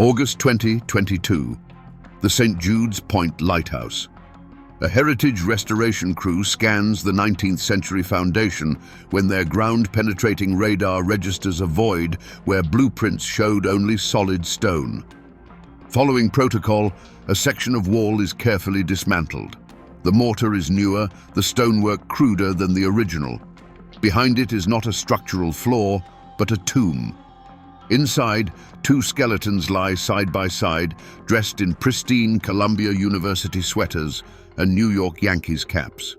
August 2022, the St. Jude's Point Lighthouse. A heritage restoration crew scans the 19th century foundation when their ground-penetrating radar registers a void where blueprints showed only solid stone. Following protocol, a section of wall is carefully dismantled. The mortar is newer, the stonework cruder than the original. Behind it is not a structural flaw, but a tomb. Inside, two skeletons lie side by side, dressed in pristine Columbia University sweaters and New York Yankees caps.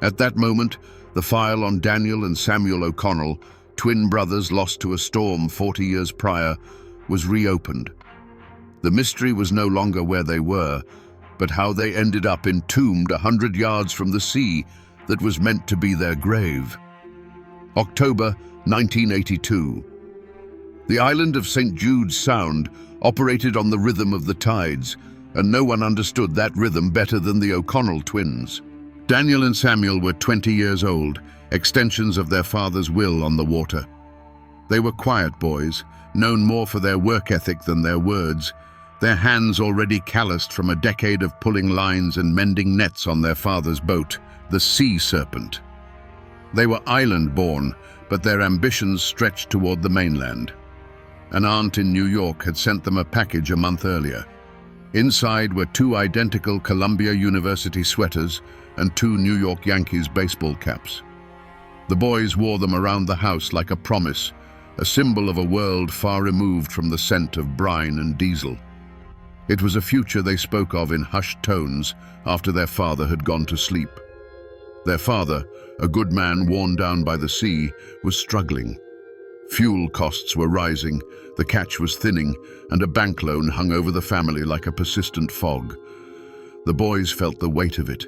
At that moment, the file on Daniel and Samuel O'Connell, twin brothers lost to a storm 40 years prior, was reopened. The mystery was no longer where they were, but how they ended up entombed 100 yards from the sea that was meant to be their grave. October 1982. The island of St. Jude's Sound operated on the rhythm of the tides, and no one understood that rhythm better than the O'Connell twins. Daniel and Samuel were 20 years old, extensions of their father's will on the water. They were quiet boys, known more for their work ethic than their words, their hands already calloused from a decade of pulling lines and mending nets on their father's boat, the Sea Serpent. They were island-born, but their ambitions stretched toward the mainland. An aunt in New York had sent them a package a month earlier. Inside were two identical Columbia University sweaters and two New York Yankees baseball caps. The boys wore them around the house like a promise, a symbol of a world far removed from the scent of brine and diesel. It was a future they spoke of in hushed tones after their father had gone to sleep. Their father, a good man worn down by the sea, was struggling. Fuel costs were rising, the catch was thinning, and a bank loan hung over the family like a persistent fog. The boys felt the weight of it.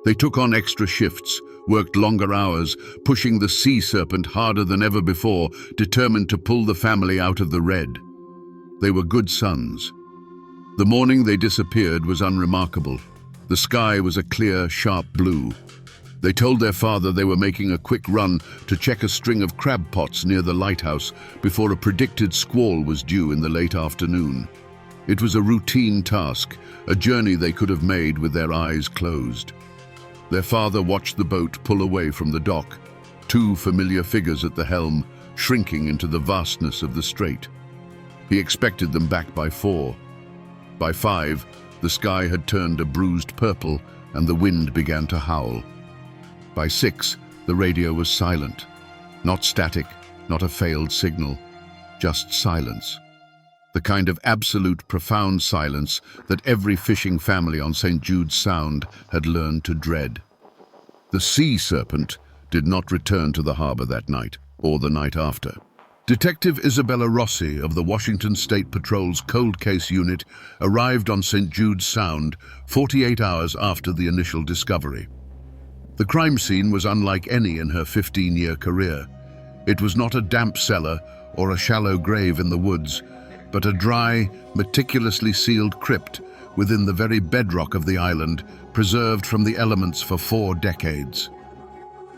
They took on extra shifts, worked longer hours, pushing the Sea Serpent harder than ever before, determined to pull the family out of the red. They were good sons. The morning they disappeared was unremarkable. The sky was a clear, sharp blue. They told their father they were making a quick run to check a string of crab pots near the lighthouse before a predicted squall was due in the late afternoon. It was a routine task, a journey they could have made with their eyes closed. Their father watched the boat pull away from the dock, two familiar figures at the helm, shrinking into the vastness of the strait. He expected them back by 4. By 5, the sky had turned a bruised purple and the wind began to howl. By 6, the radio was silent. Not static, not a failed signal, just silence. The kind of absolute, profound silence that every fishing family on St. Jude's Sound had learned to dread. The Sea Serpent did not return to the harbor that night, or the night after. Detective Isabella Rossi of the Washington State Patrol's Cold Case Unit arrived on St. Jude's Sound 48 hours after the initial discovery. The crime scene was unlike any in her 15-year career. It was not a damp cellar or a shallow grave in the woods, but a dry, meticulously sealed crypt within the very bedrock of the island, preserved from the elements for 4 decades.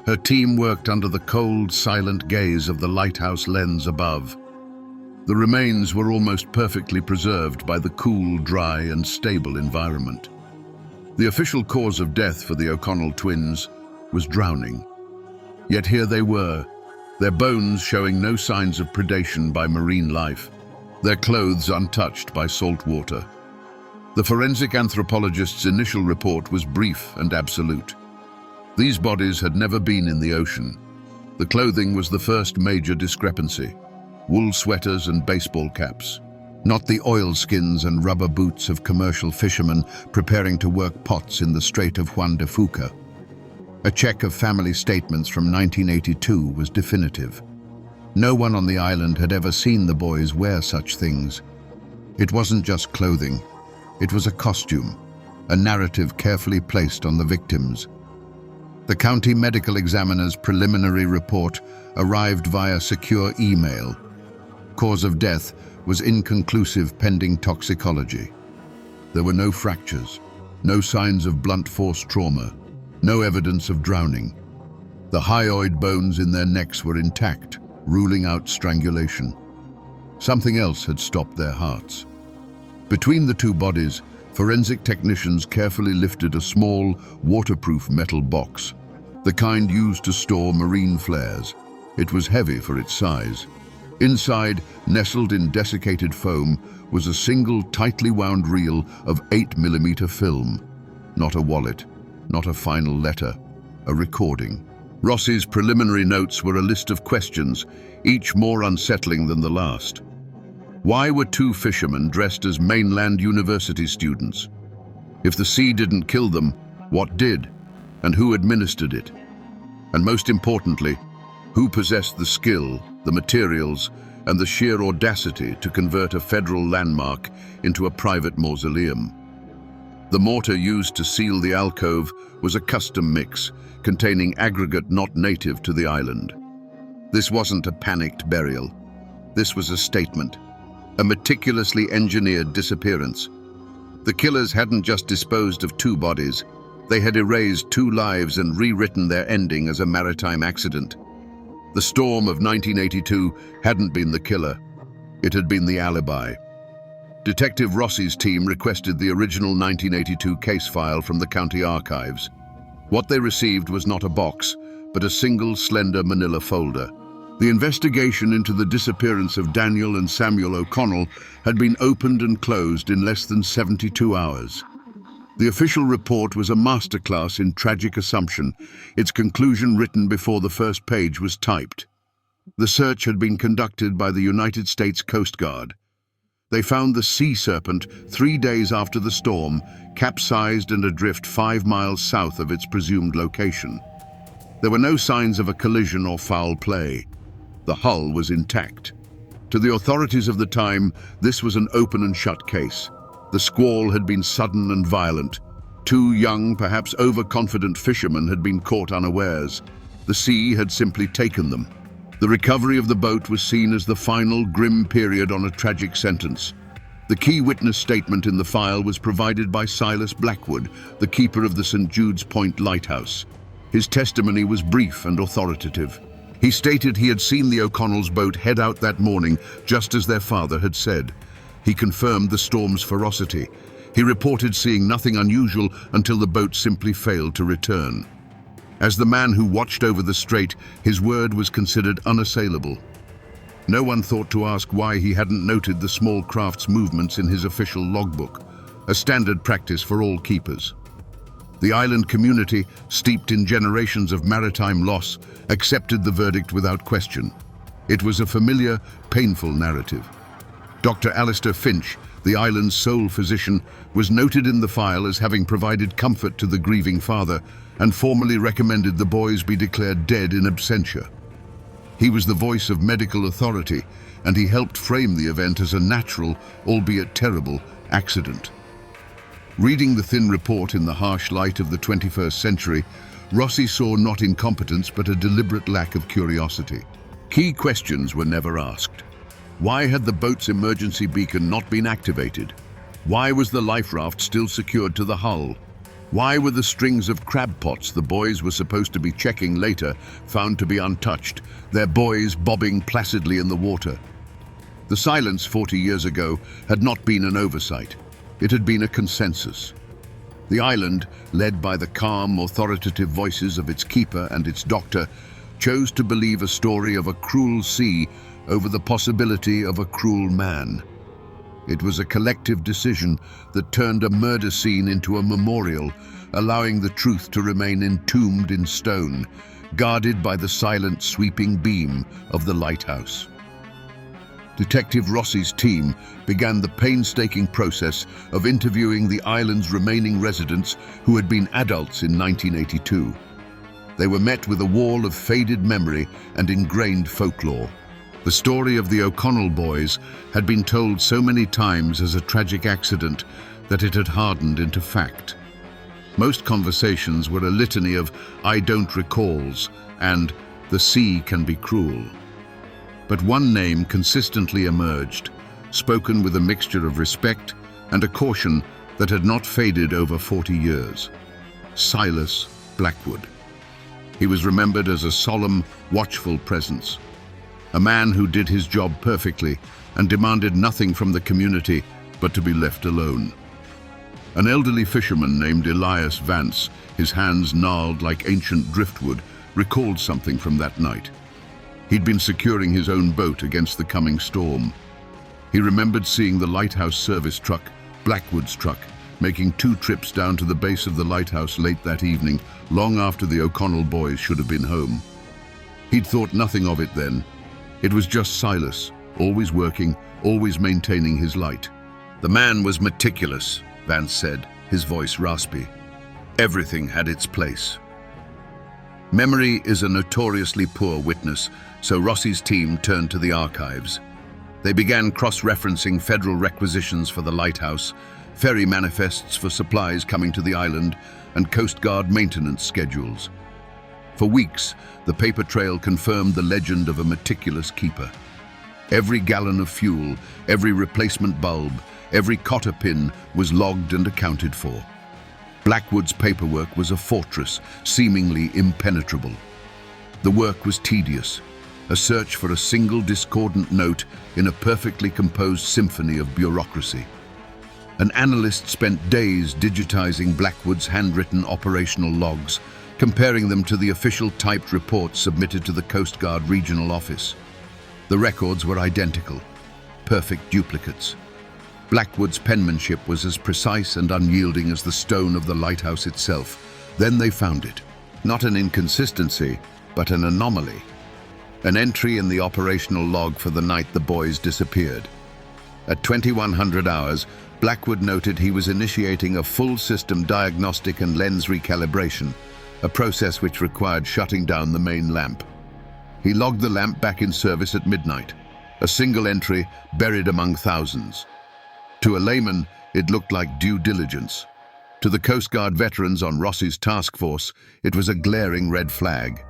Her team worked under the cold, silent gaze of the lighthouse lens above. The remains were almost perfectly preserved by the cool, dry, and stable environment. The official cause of death for the O'Connell twins was drowning. Yet here they were, their bones showing no signs of predation by marine life, their clothes untouched by salt water. The forensic anthropologist's initial report was brief and absolute. These bodies had never been in the ocean. The clothing was the first major discrepancy: wool sweaters and baseball caps. Not the oilskins and rubber boots of commercial fishermen preparing to work pots in the Strait of Juan de Fuca. A check of family statements from 1982 was definitive. No one on the island had ever seen the boys wear such things. It wasn't just clothing. It was a costume, a narrative carefully placed on the victims. The county medical examiner's preliminary report arrived via secure email. Cause of death was inconclusive pending toxicology. There were no fractures, no signs of blunt force trauma, no evidence of drowning. The hyoid bones in their necks were intact, ruling out strangulation. Something else had stopped their hearts. Between the two bodies, forensic technicians carefully lifted a small, waterproof metal box, the kind used to store marine flares. It was heavy for its size. Inside, nestled in desiccated foam, was a single tightly wound reel of 8mm film. Not a wallet, not a final letter, a recording. Rossi's preliminary notes were a list of questions, each more unsettling than the last. Why were two fishermen dressed as mainland university students? If the sea didn't kill them, what did? And who administered it? And most importantly, who possessed the skill, the materials, and the sheer audacity to convert a federal landmark into a private mausoleum? The mortar used to seal the alcove was a custom mix containing aggregate not native to the island. This wasn't a panicked burial. This was a statement, a meticulously engineered disappearance. The killers hadn't just disposed of two bodies, they had erased two lives and rewritten their ending as a maritime accident. The storm of 1982 hadn't been the killer, it had been the alibi. Detective Rossi's team requested the original 1982 case file from the county archives. What they received was not a box, but a single slender manila folder. The investigation into the disappearance of Daniel and Samuel O'Connell had been opened and closed in less than 72 hours. The official report was a masterclass in tragic assumption, its conclusion written before the first page was typed. The search had been conducted by the United States Coast Guard. They found the sea serpent 3 days after the storm, capsized and adrift 5 miles south of its presumed location. There were no signs of a collision or foul play. The hull was intact. To the authorities of the time, this was an open and shut case. The squall had been sudden and violent. Two young, perhaps overconfident fishermen had been caught unawares. The sea had simply taken them. The recovery of the boat was seen as the final grim period on a tragic sentence. The key witness statement in the file was provided by Silas Blackwood, the keeper of the St. Jude's Point Lighthouse. His testimony was brief and authoritative. He stated he had seen the O'Connells' boat head out that morning, just as their father had said. He confirmed the storm's ferocity. He reported seeing nothing unusual until the boat simply failed to return. As the man who watched over the strait, his word was considered unassailable. No one thought to ask why he hadn't noted the small craft's movements in his official logbook, a standard practice for all keepers. The island community, steeped in generations of maritime loss, accepted the verdict without question. It was a familiar, painful narrative. Dr. Alistair Finch, the island's sole physician, was noted in the file as having provided comfort to the grieving father and formally recommended the boys be declared dead in absentia. He was the voice of medical authority, and he helped frame the event as a natural, albeit terrible, accident. Reading the thin report in the harsh light of the 21st century, Rossi saw not incompetence but a deliberate lack of curiosity. Key questions were never asked. Why had the boat's emergency beacon not been activated? Why was the life raft still secured to the hull? Why were the strings of crab pots the boys were supposed to be checking later found to be untouched, their buoys bobbing placidly in the water? The silence 40 years ago had not been an oversight. It had been a consensus. The island, led by the calm, authoritative voices of its keeper and its doctor, chose to believe a story of a cruel sea over the possibility of a cruel man. It was a collective decision that turned a murder scene into a memorial, allowing the truth to remain entombed in stone, guarded by the silent sweeping beam of the lighthouse. Detective Rossi's team began the painstaking process of interviewing the island's remaining residents who had been adults in 1982. They were met with a wall of faded memory and ingrained folklore. The story of the O'Connell boys had been told so many times as a tragic accident that it had hardened into fact. Most conversations were a litany of "I don't recalls" and "the sea can be cruel." But one name consistently emerged, spoken with a mixture of respect and a caution that had not faded over 40 years. Silas Blackwood. He was remembered as a solemn, watchful presence. a man who did his job perfectly and demanded nothing from the community but to be left alone. An elderly fisherman named Elias Vance, his hands gnarled like ancient driftwood, recalled something from that night. He'd been securing his own boat against the coming storm. He remembered seeing the Lighthouse service truck, Blackwood's truck, making 2 trips down to the base of the lighthouse late that evening, long after the O'Connell boys should have been home. He'd thought nothing of it then. It was just Silas, always working, always maintaining his light. The man was meticulous, Vance said, his voice raspy. Everything had its place. Memory is a notoriously poor witness, so Rossi's team turned to the archives. They began cross-referencing federal requisitions for the lighthouse, ferry manifests for supplies coming to the island, and Coast Guard maintenance schedules. For weeks, the paper trail confirmed the legend of a meticulous keeper. Every gallon of fuel, every replacement bulb, every cotter pin was logged and accounted for. Blackwood's paperwork was a fortress, seemingly impenetrable. The work was tedious, a search for a single discordant note in a perfectly composed symphony of bureaucracy. An analyst spent days digitizing Blackwood's handwritten operational logs, comparing them to the official typed reports submitted to the Coast Guard regional office. The records were identical, perfect duplicates. Blackwood's penmanship was as precise and unyielding as the stone of the lighthouse itself. Then they found it. Not an inconsistency, but an anomaly. An entry in the operational log for the night the boys disappeared. At 2100 hours, Blackwood noted he was initiating a full system diagnostic and lens recalibration, a process which required shutting down the main lamp. He logged the lamp back in service at midnight, a single entry buried among thousands. To a layman, it looked like due diligence. To the Coast Guard veterans on Rossi's task force, it was a glaring red flag.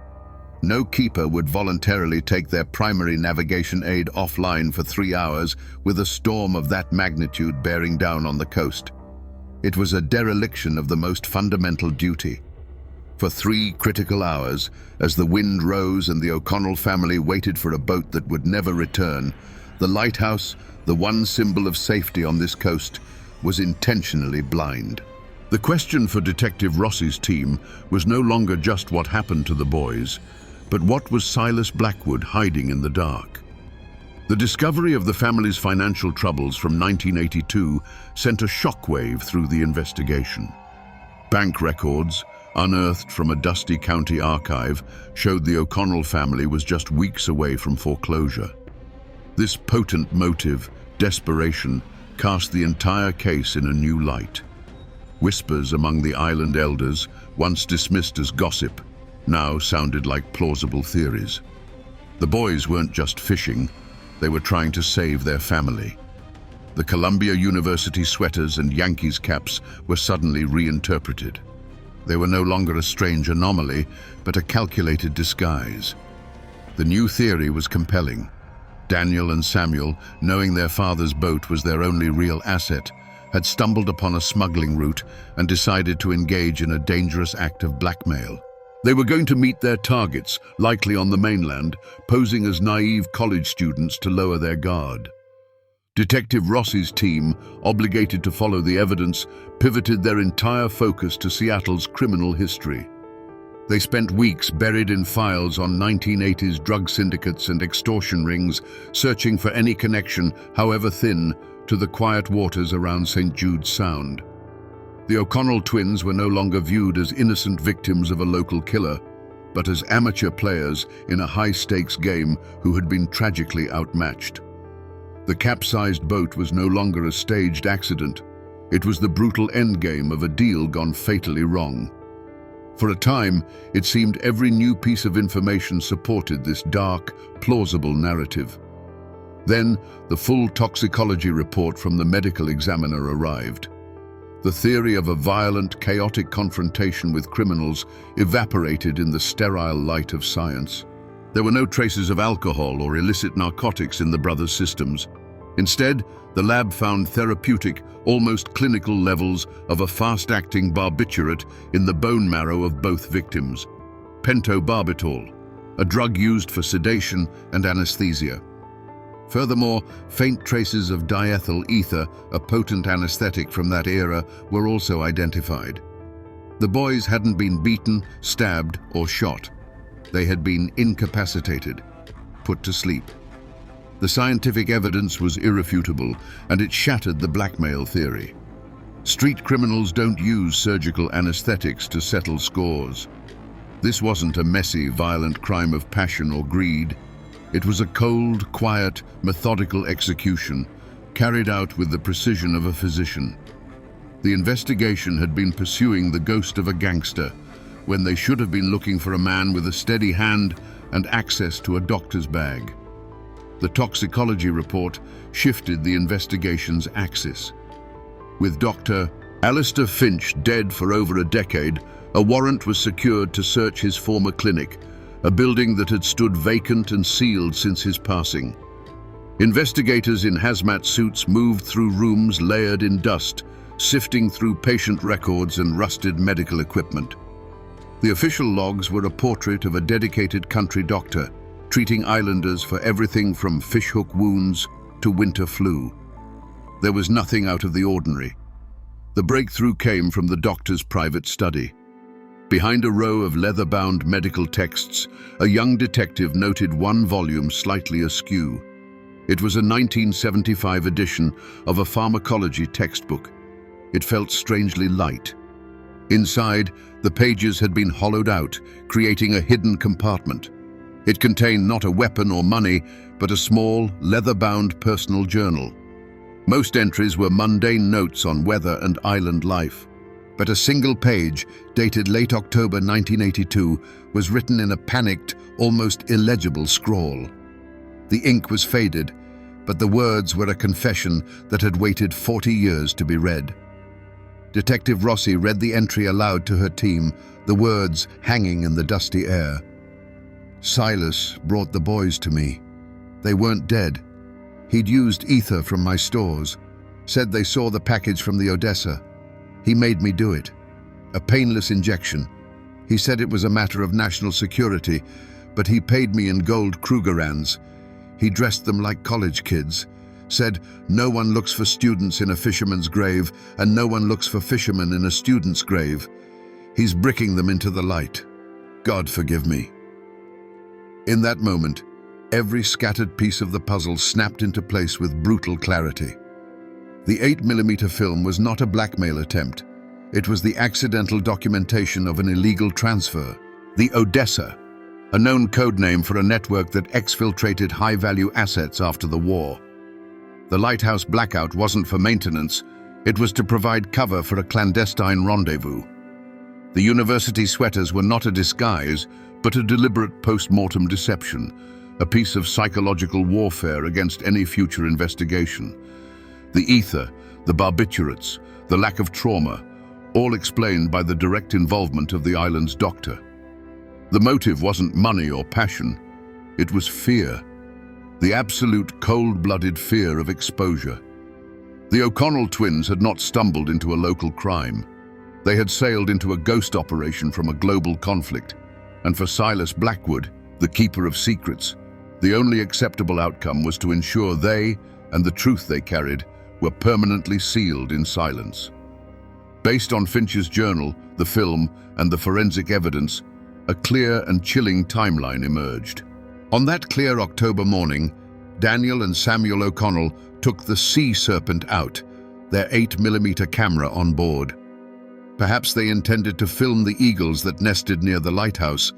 No keeper would voluntarily take their primary navigation aid offline for 3 hours with a storm of that magnitude bearing down on the coast. It was a dereliction of the most fundamental duty. For 3 critical hours, as the wind rose and the O'Connell family waited for a boat that would never return, the lighthouse, the one symbol of safety on this coast, was intentionally blind. The question for Detective Rossi's team was no longer just what happened to the boys, but what was Silas Blackwood hiding in the dark? The discovery of the family's financial troubles from 1982 sent a shockwave through the investigation. Bank records, unearthed from a dusty county archive, showed the O'Connell family was just weeks away from foreclosure. This potent motive, desperation, cast the entire case in a new light. Whispers among the island elders, once dismissed as gossip, now sounded like plausible theories. The boys weren't just fishing, they were trying to save their family. The Columbia University sweaters and Yankees caps were suddenly reinterpreted. They were no longer a strange anomaly, but a calculated disguise. The new theory was compelling. Daniel and Samuel, knowing their father's boat was their only real asset, had stumbled upon a smuggling route and decided to engage in a dangerous act of blackmail. They were going to meet their targets, likely on the mainland, posing as naive college students to lower their guard. Detective Rossi's team, obligated to follow the evidence, pivoted their entire focus to Seattle's criminal history. They spent weeks buried in files on 1980s drug syndicates and extortion rings, searching for any connection, however thin, to the quiet waters around St. Jude's Sound. The O'Connell twins were no longer viewed as innocent victims of a local killer, but as amateur players in a high-stakes game who had been tragically outmatched. The capsized boat was no longer a staged accident. It was the brutal endgame of a deal gone fatally wrong. For a time, it seemed every new piece of information supported this dark, plausible narrative. Then, the full toxicology report from the medical examiner arrived. The theory of a violent, chaotic confrontation with criminals evaporated in the sterile light of science. There were no traces of alcohol or illicit narcotics in the brothers' systems. Instead, the lab found therapeutic, almost clinical levels of a fast-acting barbiturate in the bone marrow of both victims, pentobarbital, a drug used for sedation and anesthesia. Furthermore, faint traces of diethyl ether, a potent anesthetic from that era, were also identified. The boys hadn't been beaten, stabbed, or shot. They had been incapacitated, put to sleep. The scientific evidence was irrefutable, and it shattered the blackmail theory. Street criminals don't use surgical anesthetics to settle scores. This wasn't a messy, violent crime of passion or greed. It was a cold, quiet, methodical execution, carried out with the precision of a physician. The investigation had been pursuing the ghost of a gangster, when they should have been looking for a man with a steady hand and access to a doctor's bag. The toxicology report shifted the investigation's axis. With Dr. Alistair Finch dead for over a decade, a warrant was secured to search his former clinic, a building that had stood vacant and sealed since his passing. Investigators in hazmat suits moved through rooms layered in dust, sifting through patient records and rusted medical equipment. The official logs were a portrait of a dedicated country doctor, treating islanders for everything from fishhook wounds to winter flu. There was nothing out of the ordinary. The breakthrough came from the doctor's private study. Behind a row of leather-bound medical texts, a young detective noted one volume slightly askew. It was a 1975 edition of a pharmacology textbook. It felt strangely light. Inside, the pages had been hollowed out, creating a hidden compartment. It contained not a weapon or money, but a small, leather-bound personal journal. Most entries were mundane notes on weather and island life. But a single page, dated late October 1982, was written in a panicked, almost illegible scrawl. The ink was faded, but the words were a confession that had waited 40 years to be read. Detective Rossi read the entry aloud to her team, the words hanging in the dusty air. Silas brought the boys to me. They weren't dead. He'd used ether from my stores, said they saw the package from the Odessa. He made me do it. A painless injection. He said it was a matter of national security, but he paid me in gold Krugerrands. He dressed them like college kids, said no one looks for students in a fisherman's grave and no one looks for fishermen in a student's grave. He's bricking them into the light. God forgive me. In that moment, every scattered piece of the puzzle snapped into place with brutal clarity. The 8mm film was not a blackmail attempt. It was the accidental documentation of an illegal transfer. The Odessa, a known code name for a network that exfiltrated high-value assets after the war. The Lighthouse blackout wasn't for maintenance, it was to provide cover for a clandestine rendezvous. The university sweaters were not a disguise, but a deliberate post-mortem deception, a piece of psychological warfare against any future investigation. The ether, the barbiturates, the lack of trauma, all explained by the direct involvement of the island's doctor. The motive wasn't money or passion, it was fear. The absolute cold-blooded fear of exposure. The O'Connell twins had not stumbled into a local crime. They had sailed into a ghost operation from a global conflict. And for Silas Blackwood, the keeper of secrets, the only acceptable outcome was to ensure they, and the truth they carried, were permanently sealed in silence. Based on Finch's journal, the film, and the forensic evidence, a clear and chilling timeline emerged. On that clear October morning, Daniel and Samuel O'Connell took the Sea Serpent out, their 8mm camera on board. Perhaps they intended to film the eagles that nested near the lighthouse,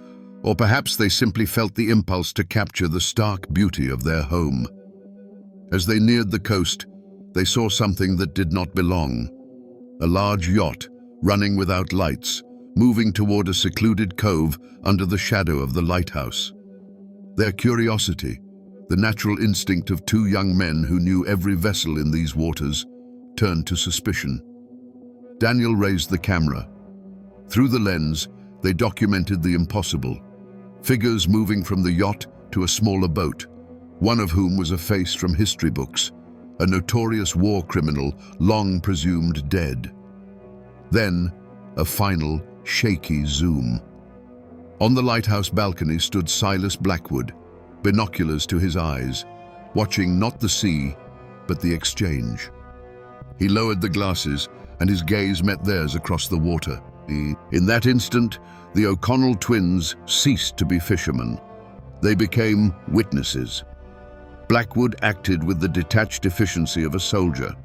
or perhaps they simply felt the impulse to capture the stark beauty of their home. As they neared the coast, they saw something that did not belong. A large yacht, running without lights, moving toward a secluded cove under the shadow of the lighthouse. Their curiosity, the natural instinct of two young men who knew every vessel in these waters, turned to suspicion. Daniel raised the camera. Through the lens, they documented the impossible. Figures moving from the yacht to a smaller boat, one of whom was a face from history books, a notorious war criminal long presumed dead. Then, a final, shaky zoom. On the lighthouse balcony stood Silas Blackwood, binoculars to his eyes, watching not the sea, but the exchange. He lowered the glasses, and his gaze met theirs across the water. In that instant, the O'Connell twins ceased to be fishermen. They became witnesses. Blackwood acted with the detached efficiency of a soldier.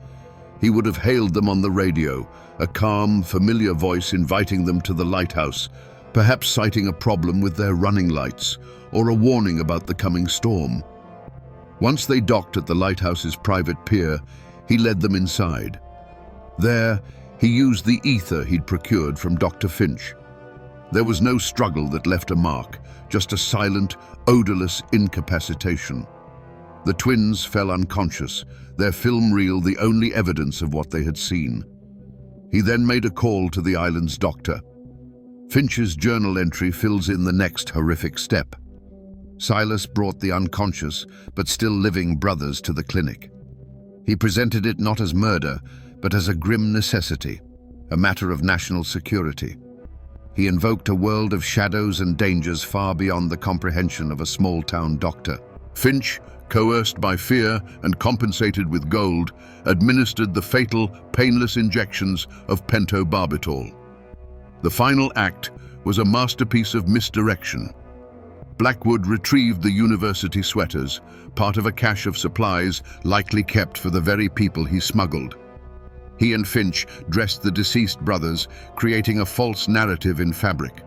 He would have hailed them on the radio, a calm, familiar voice inviting them to the lighthouse, perhaps citing a problem with their running lights or a warning about the coming storm. Once they docked at the lighthouse's private pier, he led them inside. There, he used the ether he'd procured from Dr. Finch. There was no struggle that left a mark, just a silent, odorless incapacitation. The twins fell unconscious, their film reel the only evidence of what they had seen. He then made a call to the island's doctor. Finch's journal entry fills in the next horrific step. Silas brought the unconscious but still living brothers to the clinic. He presented it not as murder, but as a grim necessity, a matter of national security. He invoked a world of shadows and dangers far beyond the comprehension of a small-town doctor. Finch, coerced by fear and compensated with gold, administered the fatal, painless injections of pentobarbital. The final act was a masterpiece of misdirection. Blackwood retrieved the university sweaters, part of a cache of supplies likely kept for the very people he smuggled. He and Finch dressed the deceased brothers, creating a false narrative in fabric.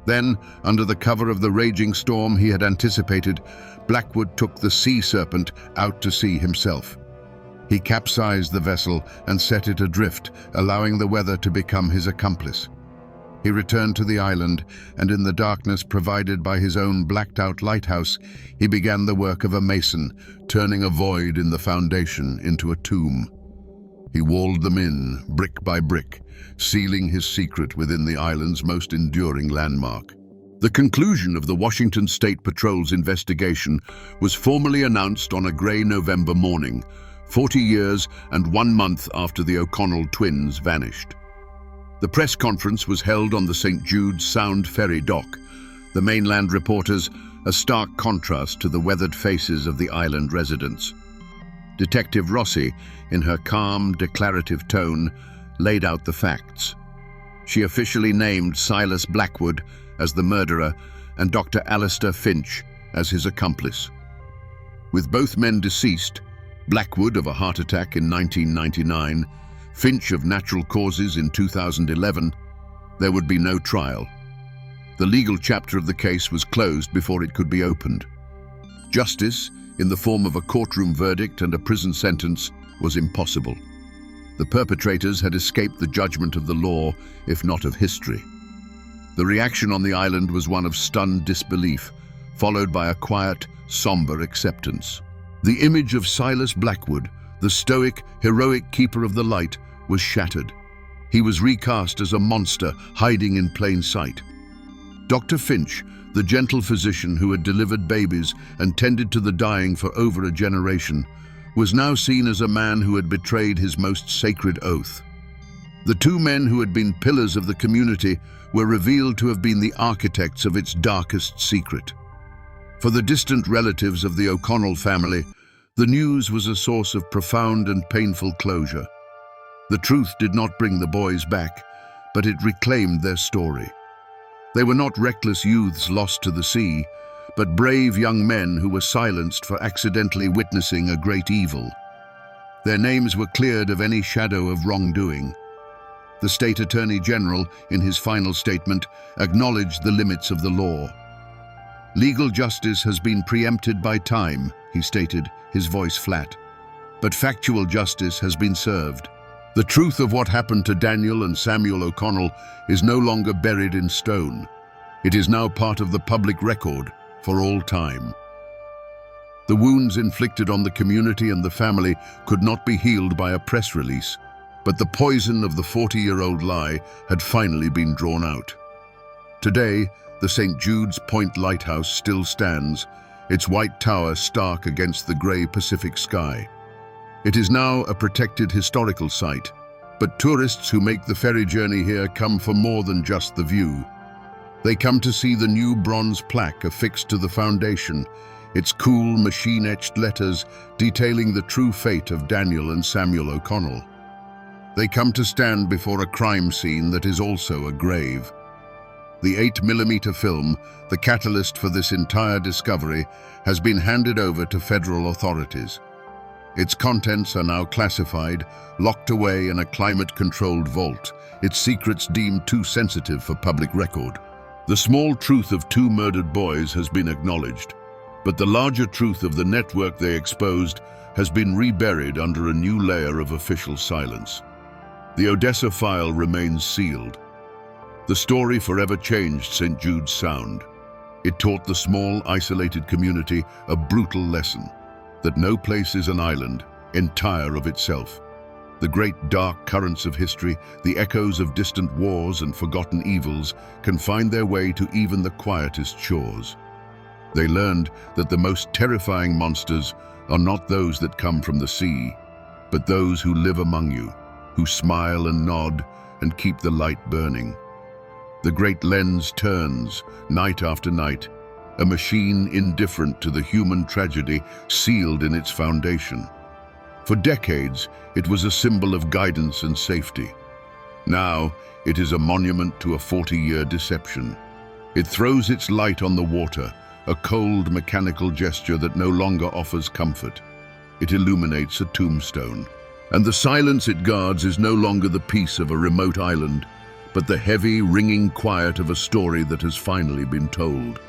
Then, under the cover of the raging storm he had anticipated, Blackwood took the sea serpent out to sea himself. He capsized the vessel and set it adrift, allowing the weather to become his accomplice. He returned to the island, and in the darkness provided by his own blacked-out lighthouse, he began the work of a mason, turning a void in the foundation into a tomb. He walled them in, brick by brick, sealing his secret within the island's most enduring landmark. The conclusion of the Washington State Patrol's investigation was formally announced on a grey November morning, 40 years and 1 month after the O'Connell twins vanished. The press conference was held on the St. Jude's Sound ferry dock, the mainland reporters a stark contrast to the weathered faces of the island residents. Detective Rossi, in her calm, declarative tone, laid out the facts. She officially named Silas Blackwood as the murderer and Dr. Alistair Finch as his accomplice. With both men deceased, Blackwood of a heart attack in 1999, Finch of natural causes in 2011, there would be no trial. The legal chapter of the case was closed before it could be opened. Justice, in the form of a courtroom verdict and a prison sentence, was impossible. The perpetrators had escaped the judgment of the law, if not of history. The reaction on the island was one of stunned disbelief, followed by a quiet, somber acceptance. The image of Silas Blackwood, the stoic, heroic keeper of the light, was shattered. He was recast as a monster hiding in plain sight. Dr. Finch, the gentle physician who had delivered babies and tended to the dying for over a generation, was now seen as a man who had betrayed his most sacred oath. The two men who had been pillars of the community were revealed to have been the architects of its darkest secret. For the distant relatives of the O'Connell family, the news was a source of profound and painful closure. The truth did not bring the boys back, but it reclaimed their story. They were not reckless youths lost to the sea, but brave young men who were silenced for accidentally witnessing a great evil. Their names were cleared of any shadow of wrongdoing. The State Attorney General, in his final statement, acknowledged the limits of the law. "Legal justice has been preempted by time," he stated, his voice flat. "But factual justice has been served. The truth of what happened to Daniel and Samuel O'Connell is no longer buried in stone. It is now part of the public record for all time." The wounds inflicted on the community and the family could not be healed by a press release, but the poison of the 40-year-old lie had finally been drawn out. Today, the St. Jude's Point Lighthouse still stands, its white tower stark against the grey Pacific sky. It is now a protected historical site, but tourists who make the ferry journey here come for more than just the view. They come to see the new bronze plaque affixed to the foundation, its cool machine-etched letters detailing the true fate of Daniel and Samuel O'Connell. They come to stand before a crime scene that is also a grave. The 8mm film, the catalyst for this entire discovery, has been handed over to federal authorities. Its contents are now classified, locked away in a climate-controlled vault, its secrets deemed too sensitive for public record. The small truth of 2 murdered boys has been acknowledged, but the larger truth of the network they exposed has been reburied under a new layer of official silence. The Odessa file remains sealed. The story forever changed St. Jude's Sound. It taught the small, isolated community a brutal lesson, that no place is an island, entire of itself. The great dark currents of history, the echoes of distant wars and forgotten evils, can find their way to even the quietest shores. They learned that the most terrifying monsters are not those that come from the sea, but those who live among you, who smile and nod and keep the light burning. The great lens turns, night after night, a machine indifferent to the human tragedy sealed in its foundation. For decades, it was a symbol of guidance and safety. Now, it is a monument to a 40-year deception. It throws its light on the water, a cold mechanical gesture that no longer offers comfort. It illuminates a tombstone. And the silence it guards is no longer the peace of a remote island, but the heavy, ringing quiet of a story that has finally been told.